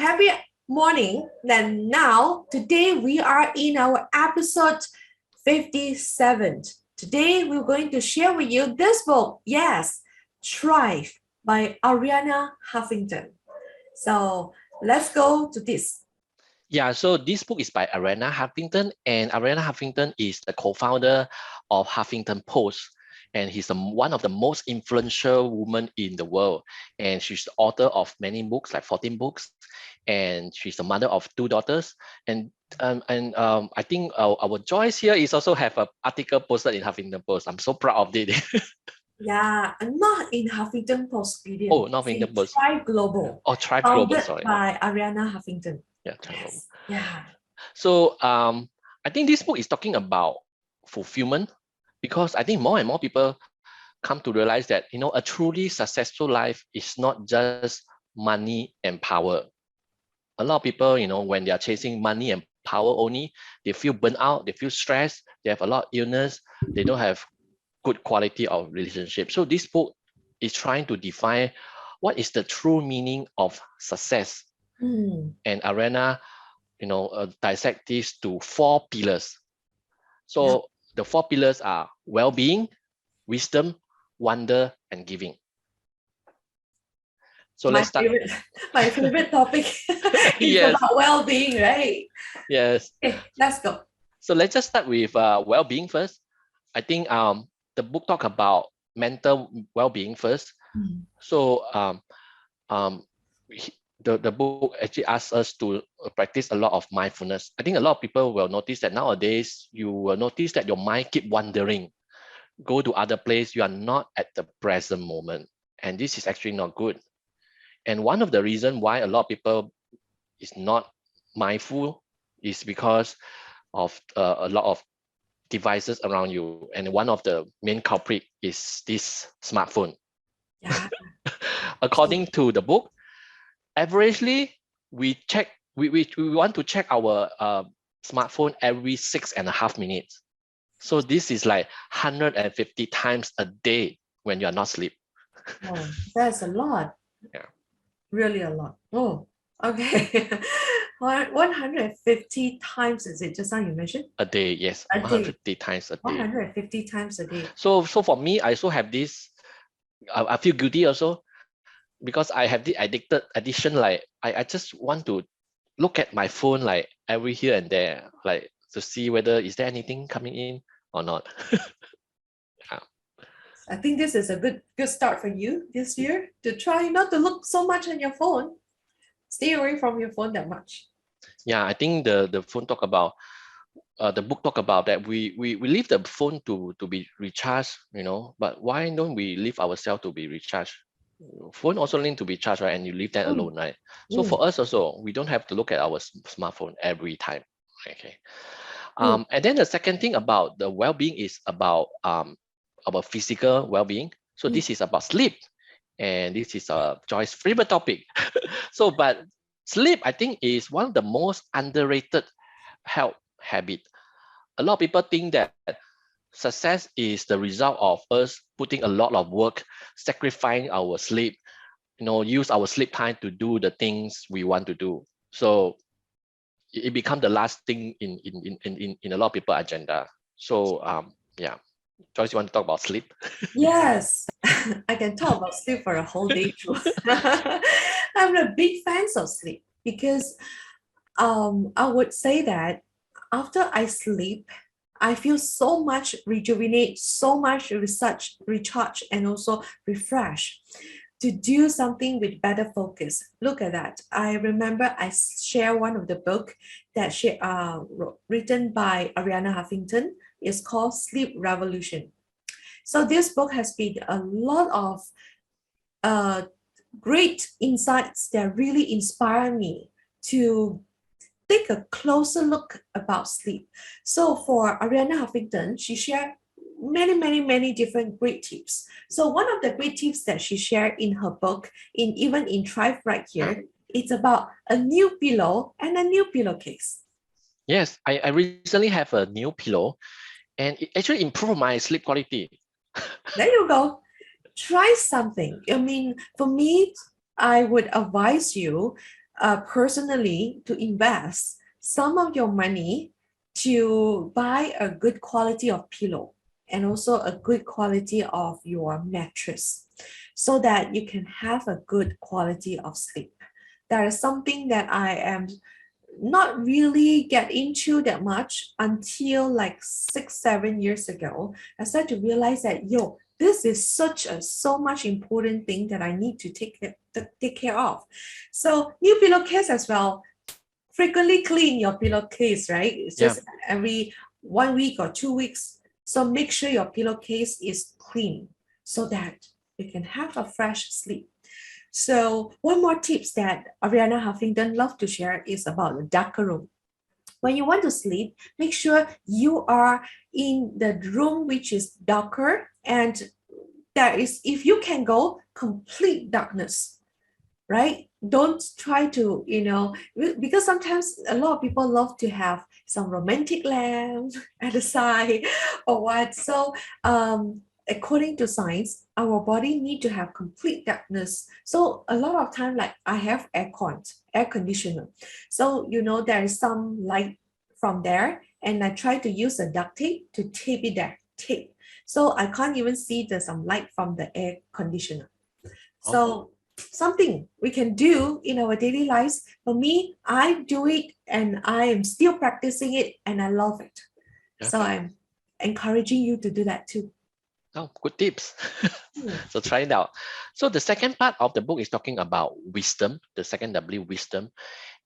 happy morning. Then now, today we are in our episode 57. Today we're going to share with you this book. Yes, Thrive by Ariana Huffington. So let's go to this. Yeah, so this book is by Ariana Huffington, and Ariana Huffington is the co-founder of Huffington Post, and he's one of the most influential women in the world. And she's the author of many books, like 14 books, and she's the mother of 2 daughters. And I think our Joyce here is also have an article posted in Huffington Post. I'm so proud of it. Yeah, not in Huffington Post video. Oh, not Huffington Post. Thrive Global. Oh, Thrive Global, sorry. By Ariana Huffington. Yeah, Thrive Global. Yes. Yeah. So I think this book is talking about fulfillment, because I think more and more people come to realize that, a truly successful life is not just money and power. A lot of people, when they are chasing money and power only, they feel burnt out, they feel stressed, they have a lot of illness, they don't have good quality of relationship. So this book is trying to define what is the true meaning of success. And Ariana, dissect this to 4 pillars. So the 4 pillars are well-being, wisdom, wonder, and giving. So let's start. My favorite topic is about well-being, right? Yes. Okay, let's go. So let's just start with well-being first. I think the book talk about mental well-being first. So the book actually asks us to practice a lot of mindfulness. I think a lot of people will notice that nowadays you will notice that your mind keep wandering, go to other place. You are not at the present moment, and this is actually not good. And one of the reasons why a lot of people is not mindful is because of a lot of devices around you, and one of the main culprit is this smartphone. Yeah. According to the book, averagely we want to check our smartphone every 6.5 minutes. So this is like 150 times a day when you are not asleep. Oh, that's a lot. Yeah. Really a lot. Oh, okay. 150 times, is it just how you mentioned? A day, yes. A 150 times a day. 150 times a day. So for me, I also have this, I feel guilty also, because I have the addiction, like I just want to look at my phone like every here and there, like to see whether is there anything coming in or not. Yeah. I think this is a good start for you this year, to try not to look so much on your phone. Stay away from your phone that much. Yeah, I think the phone talk about the book talk about that we leave the phone to be recharged, but why don't we leave ourselves to be recharged? Phone also need to be charged, right? And you leave that alone, right? So for us also, we don't have to look at our smartphone every time. Okay. And then the second thing about the well-being is about our physical well-being. So this is about sleep, and this is Joyce's favorite topic. So, but sleep, I think, is one of the most underrated health habit. A lot of people think that success is the result of us putting a lot of work, sacrificing our sleep, use our sleep time to do the things we want to do. So it becomes the last thing in a lot of people's agenda. So yeah, Joyce, you want to talk about sleep? Yes, I can talk about sleep for a whole day too. I'm a big fan of sleep because I would say that after I sleep, I feel so much rejuvenate, so much recharge, and also refresh to do something with better focus. Look at that. I remember I share one of the book that she written by Ariana Huffington. It's called Sleep Revolution. So this book has been a lot of great insights that really inspire me to take a closer look about sleep. So for Ariana Huffington, she shared many different great tips. So one of the great tips that she shared in her book, even in Thrive right here, it's about a new pillow and a new pillowcase. Yes, I recently have a new pillow, and it actually improved my sleep quality. There you go. Try something. I mean, for me, I would advise you personally to invest some of your money to buy a good quality of pillow and also a good quality of your mattress so that you can have a good quality of sleep. That is something that I am not really get into that much until like 6 7 years ago. I started to realize that this is such a so much important thing that I need to take care of. So new pillowcase as well. Frequently clean your pillowcase, right? It's Yeah. just every 1 week or 2 weeks. So make sure your pillowcase is clean so that you can have a fresh sleep. So one more tips that Ariana Huffington love to share is about the darker room. When you want to sleep, make sure you are in the room which is darker, and that is, if you can go complete darkness, right? Don't try to, because sometimes a lot of people love to have some romantic lamp at the side or what. So according to science, our body need to have complete darkness. So a lot of time, like I have air conditioner. So there is some light from there, and I try to use a duct tape to tape it there. Tape. So I can't even see there's some light from the air conditioner. Oh, So something we can do in our daily lives. For me, I do it and I am still practicing it and I love it. yeah. So I'm encouraging you to do that too. Oh, good tips. Hmm. So try it out. So the second part of the book is talking about wisdom, the second W, wisdom.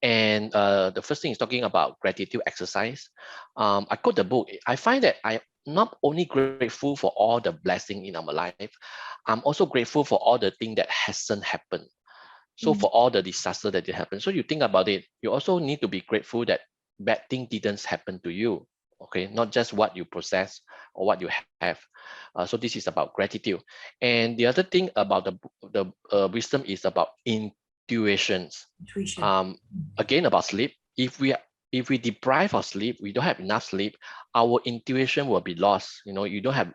And the first thing is talking about gratitude exercise. I quote the book. I find that I not only grateful for all the blessing in our life, I'm also grateful for all the thing that hasn't happened. So Mm. for all the disaster that did happen. So you think about it, you also need to be grateful that bad thing didn't happen to you. Okay, not just what you possess or what you have. So this is about gratitude. And the other thing about the wisdom is about intuitions. Intuition. Um, Again about sleep. If we deprive of sleep, we don't have enough sleep, our intuition will be lost. You don't have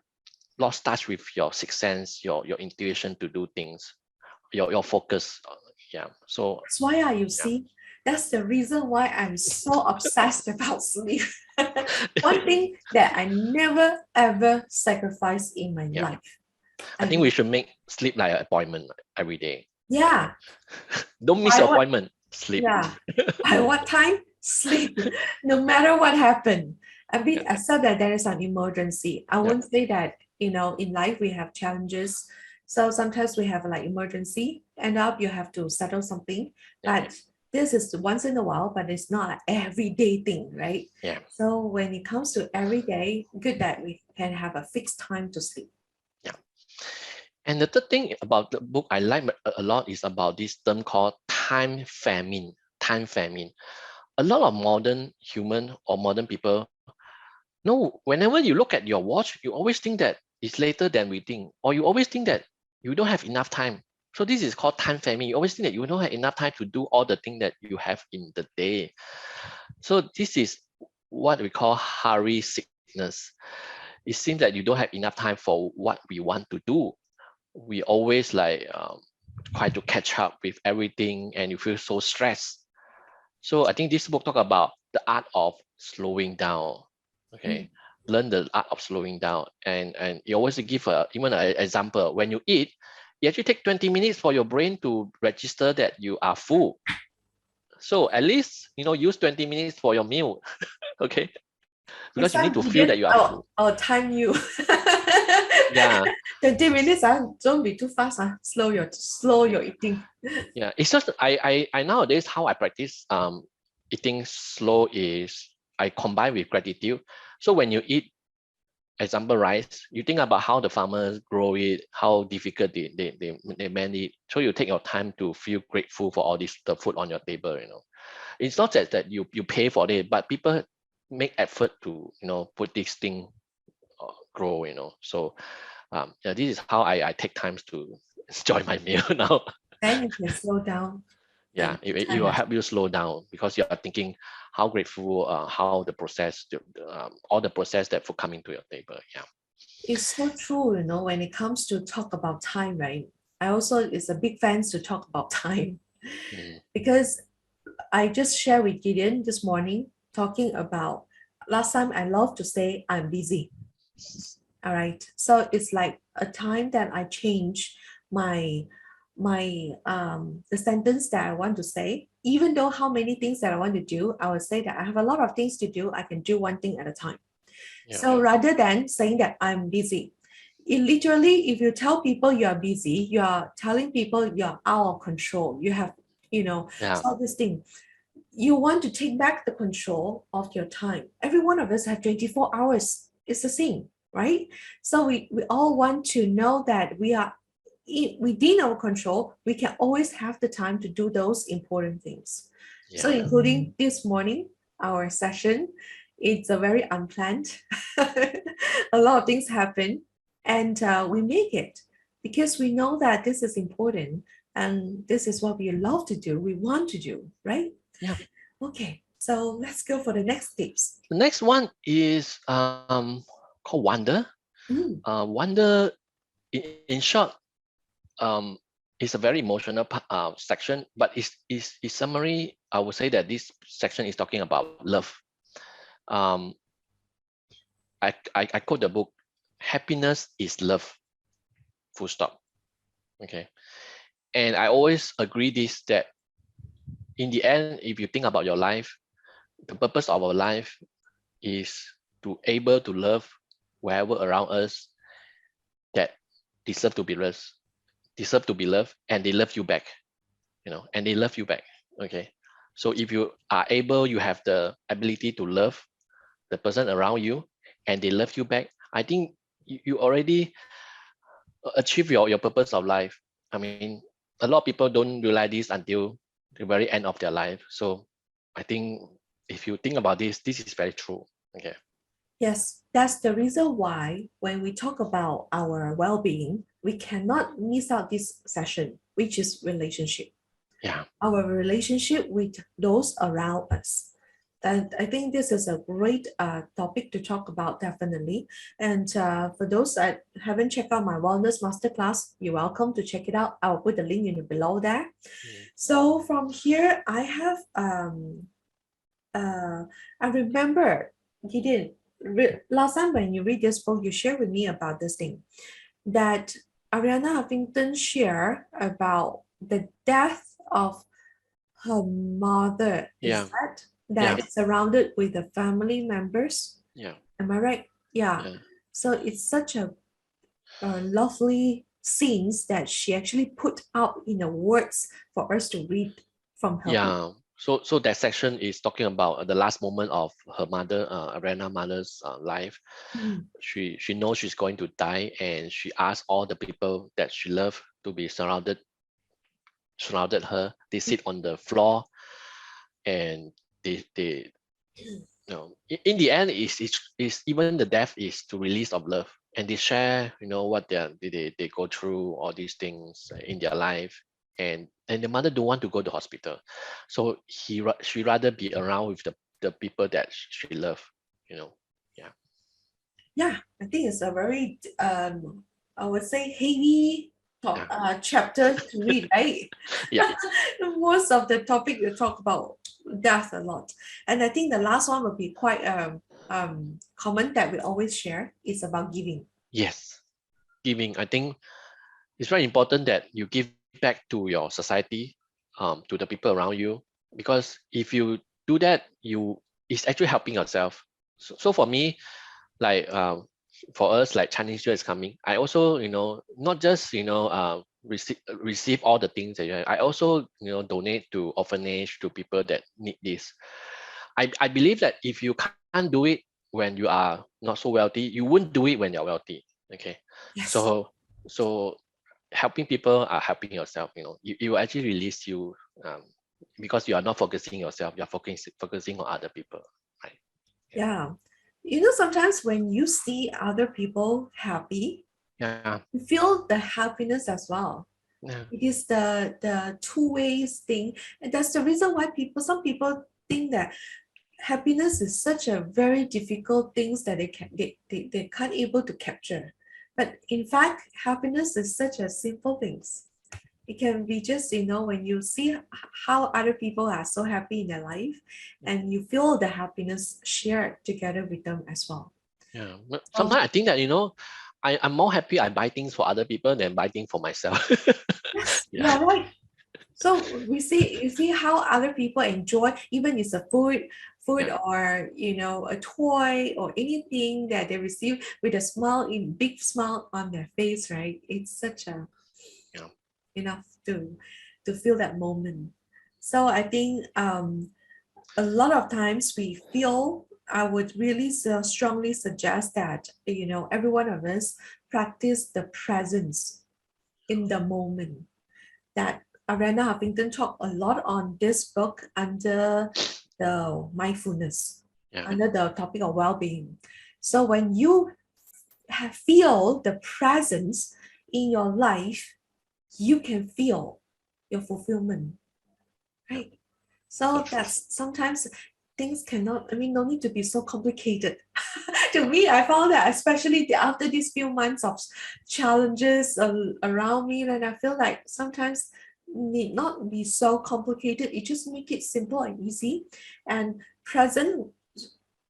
lost touch with your sixth sense, your intuition to do things, your focus. Yeah. So That's why you yeah. see, that's the reason why I'm so obsessed about sleep. One thing that I never ever sacrifice in my Yeah. life. I I think we should make sleep like an appointment every day. Yeah, Don't miss by your what appointment. Sleep. Yeah. By what time? Sleep. No matter what happened. I mean, Yeah. accept that there is an emergency. I Yeah. won't say that, in life we have challenges. So sometimes we have like emergency, end up you have to settle something. Yeah. But this is once in a while, but it's not an everyday thing, right? Yeah. So when it comes to every day, good that we can have a fixed time to sleep. Yeah. And the third thing about the book I like a lot is about this term called time famine. Time famine. A lot of modern human or modern people, no, whenever you look at your watch, you always think that it's later than we think, or you always think that you don't have enough time. So this is called time famine. You always think that you don't have enough time to do all the things that you have in the day. So this is what we call hurry sickness. It seems that you don't have enough time for what we want to do. We always like try to catch up with everything, and you feel so stressed. So I think this book talk about the art of slowing down. Okay, Mm. learn the art of slowing down, and you always give even an example. When you eat, you actually take 20 minutes for your brain to register that you are full. So at least use 20 minutes for your meal. Okay, because Next you need to time, feel that Vivian, you are I'll, full. I'll time you. Yeah, 20 minutes, don't be too fast. Slow your eating. yeah. It's just I nowadays how I practice eating slow is I combine with gratitude. So when you eat, example rice, you think about how the farmers grow it, how difficult they man it. So you take your time to feel grateful for all this the food on your table. It's not that you pay for it, but people make effort to put this thing grow. So yeah, this is how I take times to enjoy my meal now. Then you can slow down Yeah, the it time will as help you slow down because you are thinking how grateful, how the process, all the process that for coming to your table. Yeah. It's so true, when it comes to talk about time, right? I also is a big fan to talk about time Mm, because I just shared with Gideon this morning talking about last time I love to say I'm busy. All right. So it's like a time that I change my the sentence that I want to say. Even though how many things that I want to do, I will say that I have a lot of things to do. I can do one thing at a time. Yeah. So rather than saying that I'm busy, it literally, if you tell people you are busy, you are telling people you're out of control. You have, Yeah. so this thing. You want to take back the control of your time. Every one of us have 24 hours. It's the same, right? So we all want to know that we are within our control. We can always have the time to do those important things. So Yeah. including this morning, our session, it's a very unplanned. A lot of things happen, and we make it because we know that this is important and this is what we love to do. We want to do, right? Yeah. Okay, so let's go for the next tips. The next one is called wonder. Mm, Wonder, in short, um, is a very emotional section, but is summary. I would say that this section is talking about love. Um, I quote the book, happiness is love, full stop. Okay. And I always agree this, that in the end, if you think about your life, the purpose of our life is to able to love wherever around us that deserve to be loved, and they love you back, and they love you back. Okay. So if you are able, you have the ability to love the person around you and they love you back, I think you already achieve your purpose of life. I mean, a lot of people don't realize this until the very end of their life. So I think if you think about this is very true. Okay. yes, that's the reason why when we talk about our well-being, we cannot miss out this session, which is relationship. Yeah. Our relationship with those around us. And I think this is a great topic to talk about, definitely. And for those that haven't checked out my wellness masterclass, you're welcome to check it out. I'll put the link in the below there. Mm. So from here, I have I remember Gideon, last time when you read this book, you shared with me about this thing that Ariana Huffington shared about the death of her mother. Is Yeah. that Yeah. is surrounded with the family members? Yeah. Am I right? Yeah. Yeah. So it's such a lovely scenes that she actually put out in the words for us to read from her book. Yeah. So that section is talking about the last moment of her mother, Arena mother's life. Mm. She knows she's going to die, and she asks all the people that she loved to be surrounded her. They sit on the floor, and they in the end, is even the death is to release of love, and they share, what they go through, all these things in their life, and the mother don't want to go to hospital, so she rather be around with the people that she love, you know. Yeah. Yeah, I think it's a very I would say heavy Yeah. chapter to read, right? Yeah. Most of the topic you talk about death a lot. And I think the last one will be quite common that we always share is about giving. Yes. Giving, I think it's very important that you give back to your society, to the people around you, because if you do that, it's actually helping yourself. So for me, like, for us, like Chinese New Year is coming, I also, not just, receive all the things that you have. I also, donate to orphanage, to people that need this. I believe that if you can't do it when you are not so wealthy, you won't do it when you're wealthy. Okay. Yes. So helping people are helping yourself. You will actually release you, um, because you are not focusing yourself, you're focusing on other people, right? Yeah. You know, sometimes when you see other people happy, Yeah. you feel the happiness as well. Yeah. It is the two ways thing. And that's the reason why some people think that happiness is such a very difficult things that they can't able to capture. But in fact, happiness is such a simple things. It can be just, when you see how other people are so happy in their life and you feel the happiness shared together with them as well. Yeah. But So, sometimes I think that, I'm more happy I buy things for other people than buy things for myself. yes, you Yeah. are right. So you see how other people enjoy, even it's a food Yeah. or a toy or anything that they receive with a smile, in big smile on their face, right? It's such a Yeah. enough to feel that moment. So I think a lot of times we feel, I would really strongly suggest that every one of us practice the presence in the moment. That Ariana Huffington talked a lot on this book under the mindfulness, Yeah. under the topic of well-being. So when you feel the presence in your life, you can feel your fulfillment, Yeah. right? So So true. that's sometimes things cannot, no need to be so complicated. To me, I found that especially after these few months of challenges around me, then I feel like sometimes need not be so complicated. You just make it simple and easy and present.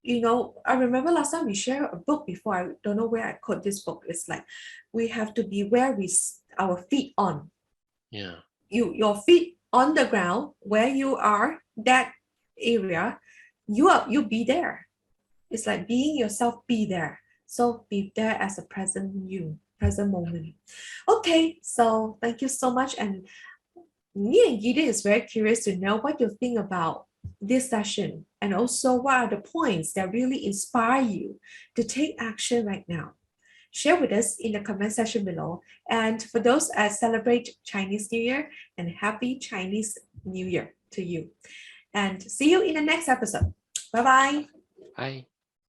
I remember last time we shared a book before. I don't know where I quote this book. It's like we have to be where our feet on. Yeah. Your feet on the ground where you are, that area, you be there. It's like being yourself, be there. So be there as a present you, present moment. Okay, so thank you so much. And me and Gideon is very curious to know what you think about this session and also what are the points that really inspire you to take action right now. Share with us in the comment section below. And for those that celebrate Chinese New Year, and happy Chinese New Year to you. And see you in the next episode. Bye bye. Bye.